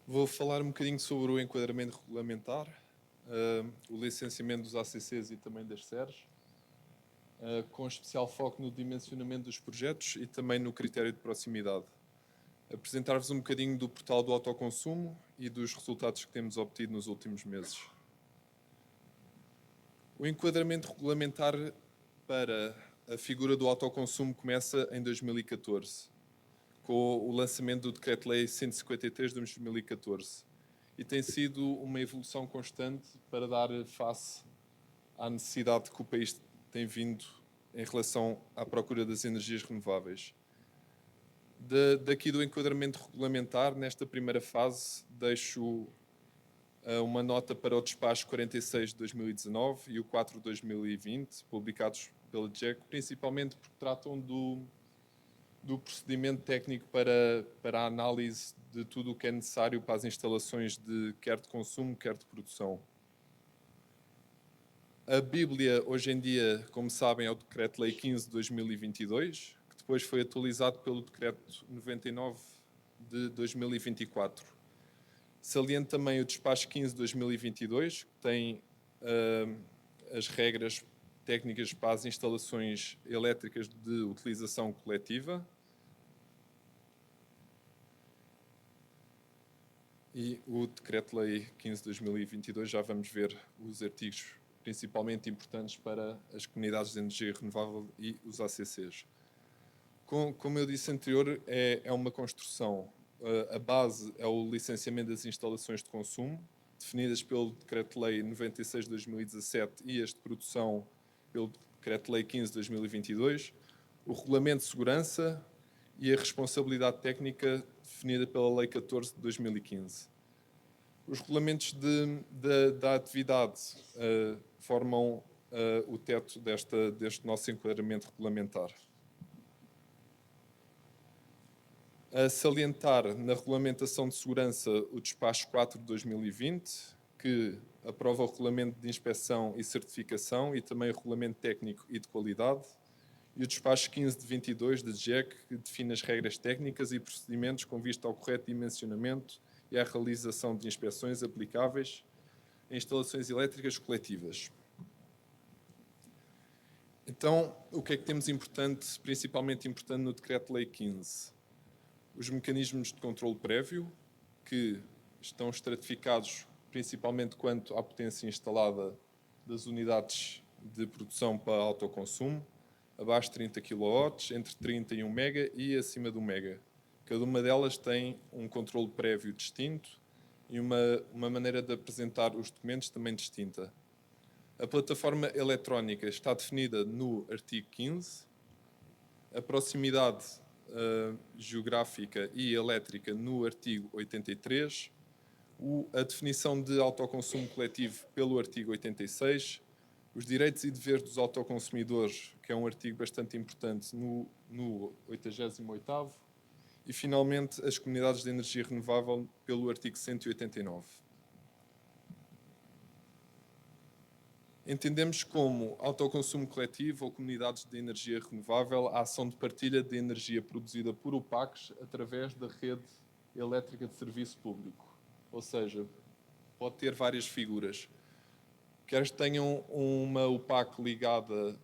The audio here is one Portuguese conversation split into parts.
Vou falar um bocadinho sobre o enquadramento regulamentar, o licenciamento dos ACCs e também das SERs, com especial foco no dimensionamento dos projetos e também no critério de proximidade. Apresentar-vos um bocadinho do portal do autoconsumo e dos resultados que temos obtido nos últimos meses. O enquadramento regulamentar para a figura do autoconsumo começa em 2014, com o lançamento do Decreto-Lei 153 de 2014. E tem sido uma evolução constante para dar face à necessidade que o país tem vindo em relação à procura das energias renováveis. Daqui do enquadramento regulamentar, nesta primeira fase, deixo uma nota para o despacho 46 de 2019 e o 4 de 2020, publicados pela DGEC, principalmente porque tratam do procedimento técnico para a análise de tudo o que é necessário para as instalações quer de consumo, quer de produção. A Bíblia, hoje em dia, como sabem, é o Decreto-Lei 15 de 2022, que depois foi atualizado pelo Decreto 99 de 2024. Saliento também o Despacho 15 de 2022, que tem as regras técnicas para as instalações elétricas de utilização coletiva. E o Decreto-Lei 15 de 2022, já vamos ver os artigos principalmente importantes para as comunidades de energia renovável e os ACCs. Como eu disse anterior, é uma construção. A base é o licenciamento das instalações de consumo, definidas pelo Decreto-Lei 96 de 2017 e as de produção pelo Decreto-Lei 15 de 2022, o Regulamento de Segurança e a responsabilidade técnica definida pela Lei 14 de 2015. Os regulamentos da atividade formam o teto deste nosso enquadramento regulamentar. A salientar na regulamentação de segurança o despacho 4 de 2020, que aprova o regulamento de inspeção e certificação e também o regulamento técnico e de qualidade, e o despacho 15 de 22 da DGEC, que define as regras técnicas e procedimentos com vista ao correto dimensionamento e à realização de inspeções aplicáveis em instalações elétricas coletivas. Então, o que é que temos importante, principalmente importante no Decreto-Lei 15? Os mecanismos de controle prévio, que estão estratificados principalmente quanto à potência instalada das unidades de produção para autoconsumo, abaixo de 30 kW, entre 30 e 1 MB e acima de 1 MB. Cada uma delas tem um controle prévio distinto e uma maneira de apresentar os documentos também distinta. A plataforma eletrónica está definida no artigo 15, a proximidade geográfica e elétrica no artigo 83, a definição de autoconsumo coletivo pelo artigo 86, os direitos e deveres dos autoconsumidores, que é um artigo bastante importante, no 88º, e finalmente as comunidades de energia renovável pelo artigo 189. Entendemos como autoconsumo coletivo ou comunidades de energia renovável a ação de partilha de energia produzida por UPACs através da rede elétrica de serviço público. Ou seja, pode ter várias figuras. Quer tenham uma UPAC ligada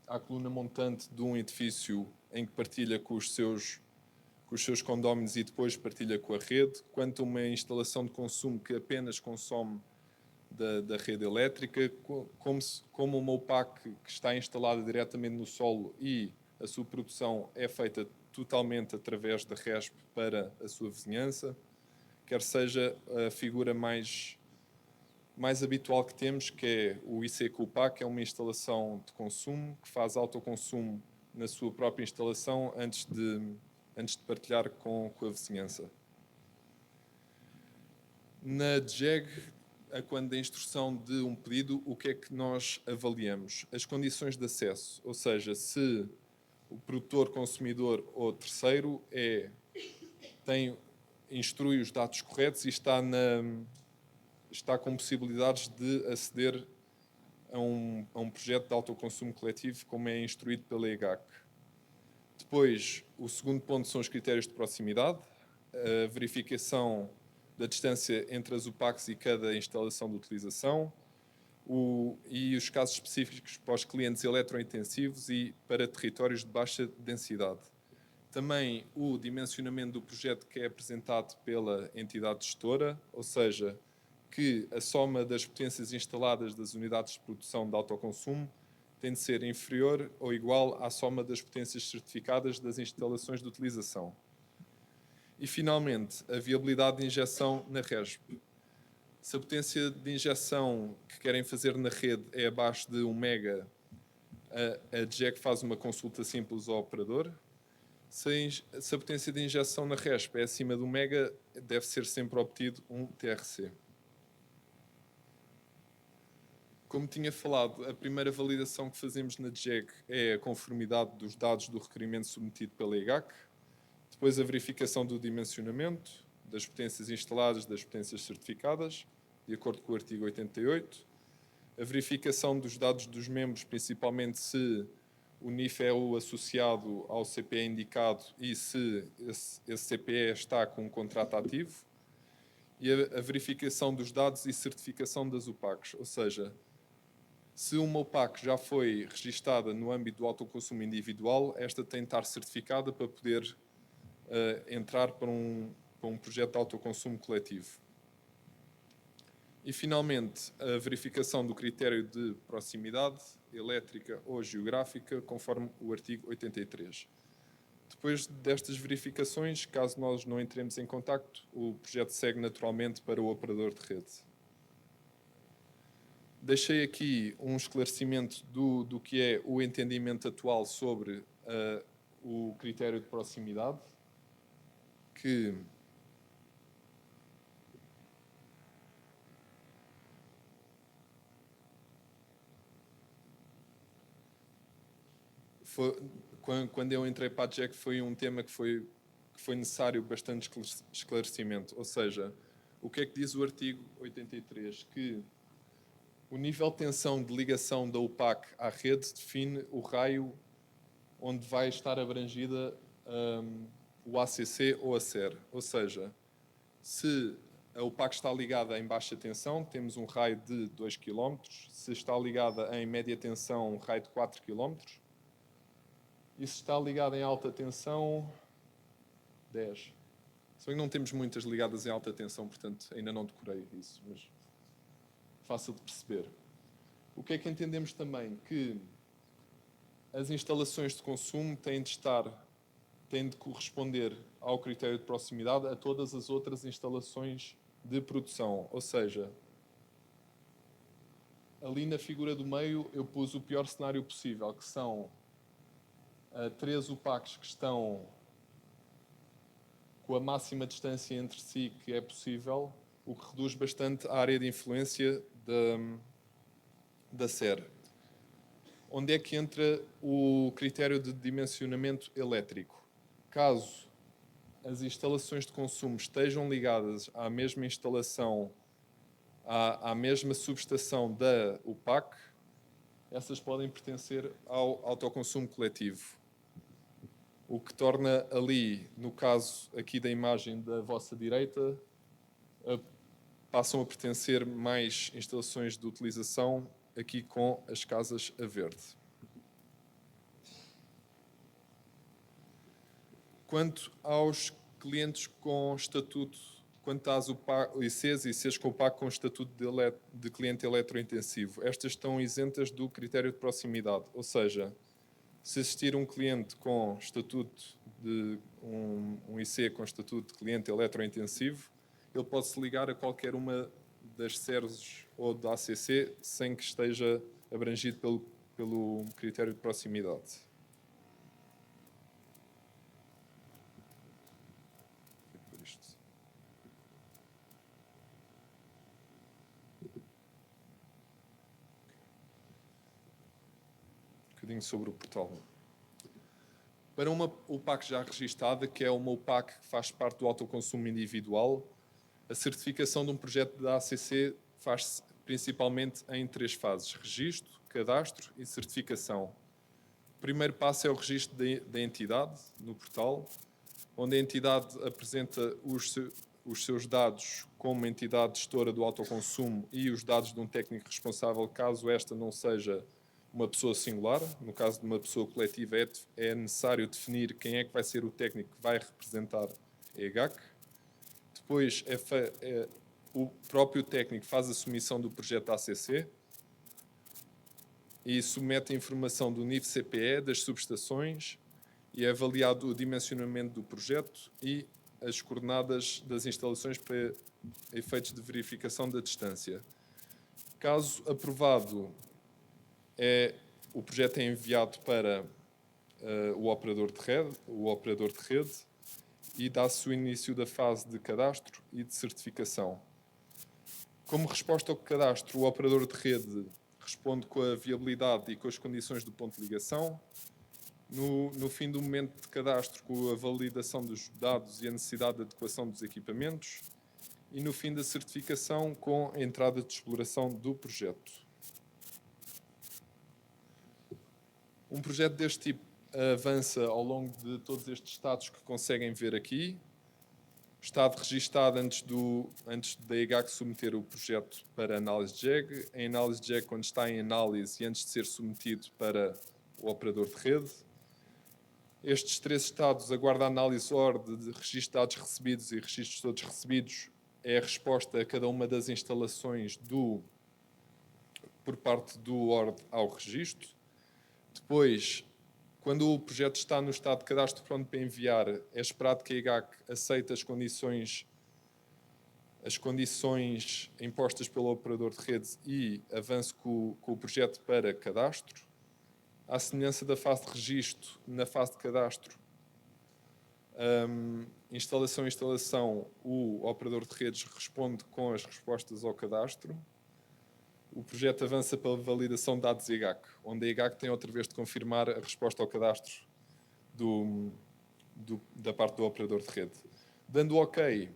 à coluna montante de um edifício em que partilha com os seus condóminos e depois partilha com a rede, quanto uma instalação de consumo que apenas consome da rede elétrica, como uma UPAC que está instalada diretamente no solo e a sua produção é feita totalmente através da RESP para a sua vizinhança, quer seja a figura mais habitual que temos, que é o ICQ-UPAC, que é uma instalação de consumo que faz autoconsumo na sua própria instalação antes de partilhar com a vizinhança. Na DGEG, quando a instrução de um pedido, o que é que nós avaliamos? As condições de acesso, ou seja, o produtor, consumidor ou terceiro instrui os dados corretos e está com possibilidades de aceder a um projeto de autoconsumo coletivo, como é instruído pela EGAC. Depois, o segundo ponto são os critérios de proximidade, a verificação da distância entre as UPACs e cada instalação de utilização, e os casos específicos para os clientes eletrointensivos e para territórios de baixa densidade. Também o dimensionamento do projeto que é apresentado pela entidade gestora, ou seja, que a soma das potências instaladas das unidades de produção de autoconsumo tem de ser inferior ou igual à soma das potências certificadas das instalações de utilização. E, finalmente, a viabilidade de injeção na RESP. Se a potência de injeção que querem fazer na rede é abaixo de 1 mega, a DGEC faz uma consulta simples ao operador. Se a potência de injeção na RESP é acima de 1 mega, deve ser sempre obtido um TRC. Como tinha falado, a primeira validação que fazemos na DGEC é a conformidade dos dados do requerimento submetido pela EGAC, depois a verificação do dimensionamento, das potências instaladas, das potências certificadas, de acordo com o artigo 88, a verificação dos dados dos membros, principalmente se o NIF é o associado ao CPE indicado e se esse CPE está com um contrato ativo, e a verificação dos dados e certificação das UPACs, ou seja, se uma UPAC já foi registada no âmbito do autoconsumo individual, esta tem de estar certificada para poder entrar para um projeto de autoconsumo coletivo. E, finalmente, a verificação do critério de proximidade elétrica ou geográfica, conforme o artigo 83. Depois destas verificações, caso nós não entremos em contacto, o projeto segue naturalmente para o operador de rede. Deixei aqui um esclarecimento do que é o entendimento atual sobre o critério de proximidade, que quando eu entrei para a DGEC foi um tema que foi necessário bastante esclarecimento. Ou seja, o que é que diz o artigo 83? Que o nível de tensão de ligação da UPAC à rede define o raio onde vai estar abrangida o ACC ou a SER. Ou seja, se a UPAC está ligada em baixa tensão, temos um raio de 2 km. Se está ligada em média tensão, um raio de 4 km. E se está ligada em alta tensão, 10. Só que não temos muitas ligadas em alta tensão, portanto ainda não decorei isso, mas fácil de perceber. O que é que entendemos também? Que as instalações de consumo têm de corresponder ao critério de proximidade a todas as outras instalações de produção. Ou seja, ali na figura do meio eu pus o pior cenário possível, que são 3 UPACs que estão com a máxima distância entre si que é possível, o que reduz bastante a área de influência da SER. Onde é que entra o critério de dimensionamento elétrico? Caso as instalações de consumo estejam ligadas à mesma instalação, à mesma subestação da UPAC, essas podem pertencer ao autoconsumo coletivo. O que torna ali, no caso aqui da imagem da vossa direita, passam a pertencer mais instalações de utilização aqui com as casas a verde. Quanto aos clientes com estatuto, quanto às ICs e ICs com UPAC com estatuto de cliente eletrointensivo, estas estão isentas do critério de proximidade, ou seja, se existir um cliente com estatuto de um IC com estatuto de cliente eletrointensivo, ele pode se ligar a qualquer uma das SERs ou da ACC sem que esteja abrangido pelo critério de proximidade. Um bocadinho sobre o portal. Para uma UPAC já registada, que é uma UPAC que faz parte do autoconsumo individual, a certificação de um projeto da ACC faz-se principalmente em 3 fases: registro, cadastro e certificação. O primeiro passo é o registro da entidade no portal. onde a entidade apresenta os seus dados como entidade gestora do autoconsumo e os dados de um técnico responsável, caso esta não seja uma pessoa singular. No caso de uma pessoa coletiva, é necessário definir quem é que vai ser o técnico que vai representar a EGAC. Depois, o próprio técnico faz a submissão do projeto ACC e submete a informação do nível CPE, das subestações, e é avaliado o dimensionamento do projeto e as coordenadas das instalações para efeitos de verificação da distância. Caso aprovado, o projeto é enviado para o operador de rede e dá-se o início da fase de cadastro e de certificação. Como resposta ao cadastro, o operador de rede responde com a viabilidade e com as condições do ponto de ligação. No fim do momento de cadastro, com a validação dos dados e a necessidade de adequação dos equipamentos. E no fim da certificação, com a entrada de exploração do projeto. Um projeto deste tipo avança ao longo de todos estes estados que conseguem ver aqui. Estado registado antes da EGAC submeter o projeto para análise de JEG. Em análise de JEG, quando está em análise e antes de ser submetido para o operador de rede. Estes 3 estados aguardam a análise ORD de registros de dados recebidos e registros todos recebidos. É a resposta a cada uma das instalações por parte do ORD ao registro. Depois, quando o projeto está no estado de cadastro pronto para enviar, é esperado que a EGAC aceite as condições impostas pelo operador de rede e avance com o projeto para cadastro. À semelhança da fase de registro, na fase de cadastro, instalação, o operador de redes responde com as respostas ao cadastro. O projeto avança pela validação de dados EGAC, onde a EGAC tem outra vez de confirmar a resposta ao cadastro da parte do operador de rede. Dando OK,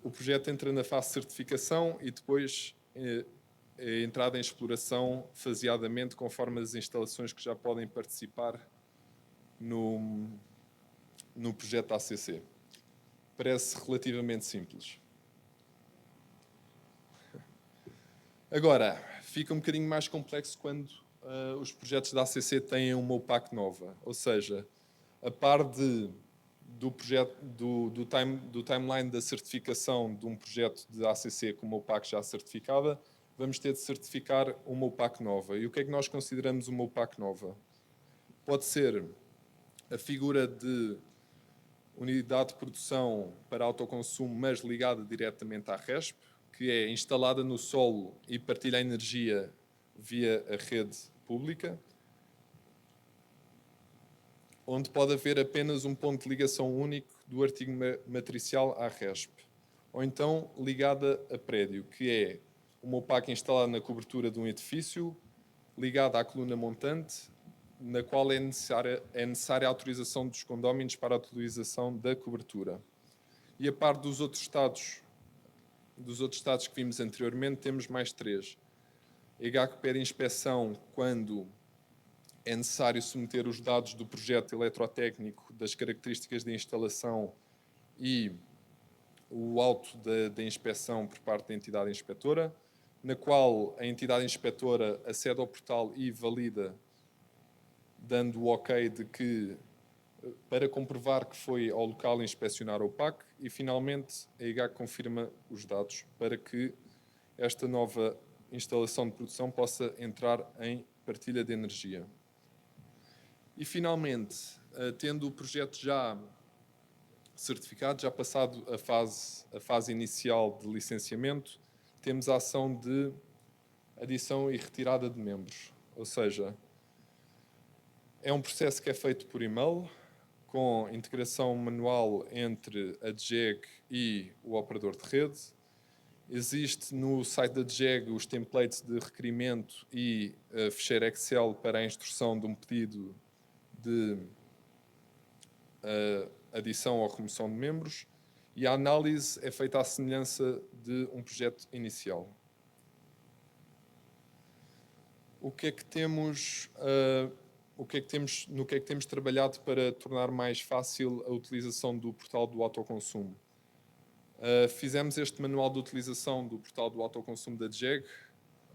o projeto entra na fase de certificação e depois é entrada em exploração faseadamente conforme as instalações que já podem participar no projeto ACC. Parece relativamente simples. Agora, fica um bocadinho mais complexo quando os projetos da ACC têm uma UPAC nova. Ou seja, a par do timeline da certificação de um projeto de ACC com uma UPAC já certificada, vamos ter de certificar uma UPAC nova. E o que é que nós consideramos uma UPAC nova? Pode ser a figura de unidade de produção para autoconsumo, mas ligada diretamente à RESP, que é instalada no solo e partilha a energia via a rede pública, onde pode haver apenas um ponto de ligação único do artigo matricial à RESP. Ou então ligada a prédio, que é uma UPAC instalada na cobertura de um edifício, ligada à coluna montante, na qual é necessária a autorização dos condóminos para a utilização da cobertura. E a par dos outros estados que vimos anteriormente, temos mais 3. A EGAC pede inspeção quando é necessário submeter os dados do projeto eletrotécnico, das características da instalação e o auto da inspeção por parte da entidade inspetora, na qual a entidade inspetora acede ao portal e valida, dando o OK para comprovar que foi ao local inspecionar a UPAC e, finalmente, a EGAC confirma os dados para que esta nova instalação de produção possa entrar em partilha de energia. E, finalmente, tendo o projeto já certificado, já passado a fase inicial de licenciamento, temos a ação de adição e retirada de membros. Ou seja, é um processo que é feito por e-mail, com integração manual entre a DGEG e o operador de rede. Existe no site da DGEG os templates de requerimento e ficheiro Excel para a instrução de um pedido de adição ou remoção de membros, e a análise é feita à semelhança de um projeto inicial. O que é que temos no que é que temos trabalhado para tornar mais fácil a utilização do portal do autoconsumo? Fizemos este manual de utilização do portal do autoconsumo da DGEG,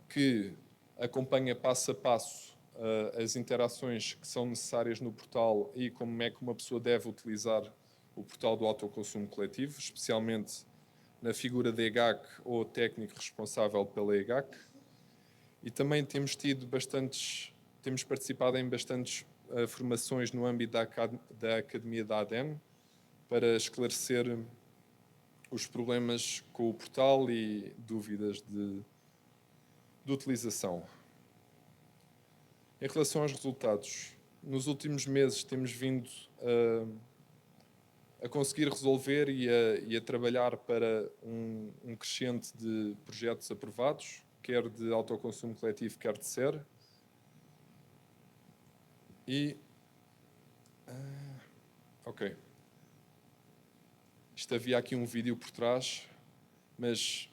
que acompanha passo a passo as interações que são necessárias no portal e como é que uma pessoa deve utilizar o portal do autoconsumo coletivo, especialmente na figura de EGAC ou técnico responsável pela EGAC. E também temos participado em bastantes formações no âmbito da Academia da ADEN para esclarecer os problemas com o portal e dúvidas de utilização. Em relação aos resultados, nos últimos meses temos vindo a conseguir resolver e a trabalhar para um crescente de projetos aprovados, quer de autoconsumo coletivo, quer de SER. Ok. Isto havia aqui um vídeo por trás, mas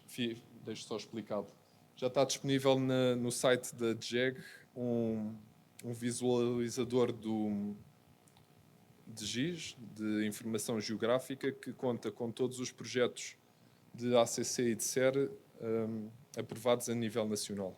deixo só explicado. Já está disponível no site da DGEG um visualizador de GIS, de informação geográfica, que conta com todos os projetos de ACC e de SER aprovados a nível nacional.